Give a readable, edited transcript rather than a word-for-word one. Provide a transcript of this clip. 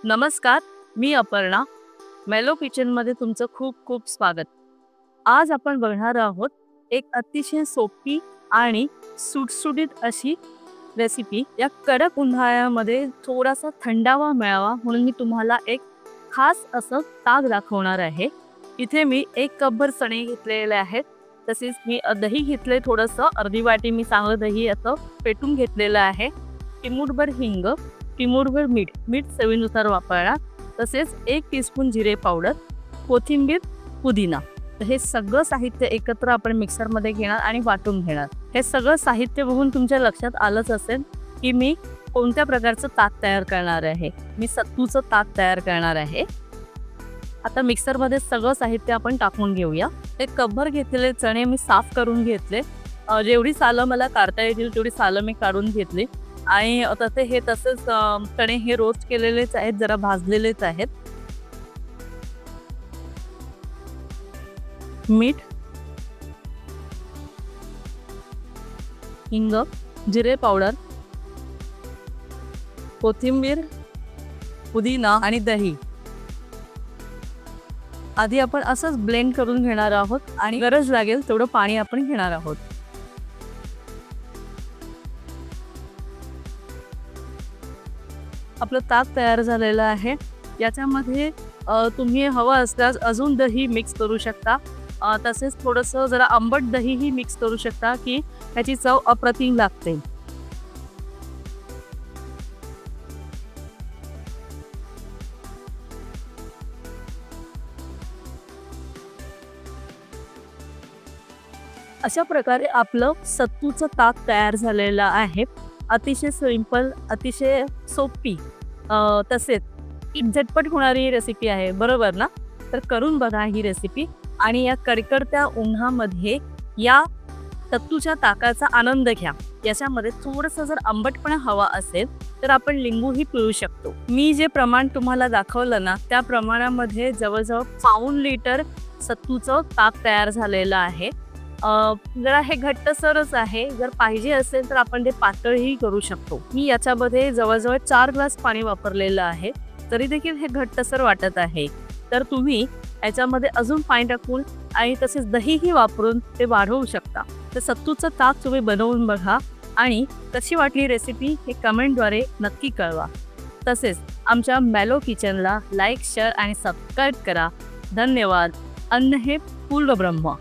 नमस्कार, मी अपर्णा. मेलो किचनमध्ये तुमचं खूप खूप स्वागत. आज आपण बघणार आहोत एक अतिशय सोपी आणि सुटसुटीत अशी रेसिपी. या कडक उन्हाळ्यामध्ये थोडासा थंडावा मिळावा म्हणून मी तुम्हाला एक खास असं ताक दाखवणार आहे. इथे मी 1 कपभर चणे घेतलेले आहेत. तसेच मी दही घेतले थोडंसं, अर्धी वाटी मी चांगलं दही असं फेटून घेतलेलं आहे. चिमूटभर हिंग, चिमूटभर मीठ चवीनुसार वापरा. तसेच 1 टीस्पून जिरे पावडर, कोथिंबीर, पुदिना. हे सगळं साहित्य एकत्र आपण मिक्सरमध्ये घेणार आणि वाटून घेणार. हे सगळं साहित्य बघून तुमच्या लक्षात आलंच असेल की मी कोणत्या प्रकारचं ताक तयार करणार आहे. मी सत्तूचं ताक तयार करणार आहे. आता मिक्सरमध्ये सगळं साहित्य आपण टाकून घेऊया. 1 कपभर घेतलेले चणे मी साफ करून घेतले. जेवढी सालं मला काढता येतील तेवढी सालं मी काढून घेतली. आणि तसेच चणे हे रोस्ट केलेलेच आहेत, जरा भाजलेलेच आहेत. मीठ, हिंग, जिरे पावडर, कोथिंबीर, पुदिना आणि दही. आधी आपण असंच ब्लेंड करून घेणार आहोत आणि गरज लागेल तेवढं पाणी आपण घेणार आहोत. आपलं ताक तयार झालेलं आहे. याच्यामध्ये तुम्ही हवं असल्यास अजून दही मिक्स करू शकता. तसेच थोडंसं जरा आंबट दहीही मिक्स करू शकता की त्याची चव अप्रतिम लागते. अशा प्रकारे आपलं सत्तूचं ताक तयार झालेलं आहे. अतिशय सिंपल, अतिशय सोपी, तसेच झटपट होणारी रेसिपी आहे, बरोबर ना? तर करून बघा ही रेसिपी आणि या कडकडत्या उन्हामध्ये या सत्तूच्या ताकाचा आनंद घ्या. याच्यामध्ये थोडंसं जर आंबटपणा हवा असेल तर आपण लिंबूही पिळू शकतो. मी जे प्रमाण तुम्हाला दाखवलं ना त्या प्रमाणामध्ये जवळजवळ 1.5 लिटर सत्तूचं ताक तयार झालेलं आहे. जरा हे घट्टसरच आहे. जर पाहिजे असेल तर आपण ते पातळही करू शकतो. मी याच्यामध्ये जवळजवळ 4 ग्लास पाणी वापरलेलं आहे. तरी देखील हे घट्टसर वाटत आहे. तर तुम्ही याच्यामध्ये अजून पाणी टाकून आणि तसेच दहीही वापरून ते वाढवू शकता. तर सत्तूचं ताक तुम्ही बनवून बघा आणि कशी वाटली रेसिपी हे कमेंटद्वारे नक्की कळवा. तसेच आमच्या मेलो किचनला लाईक, शेअर आणि सबस्क्राईब करा. धन्यवाद. अन्न हे पूर्ण ब्रह्म.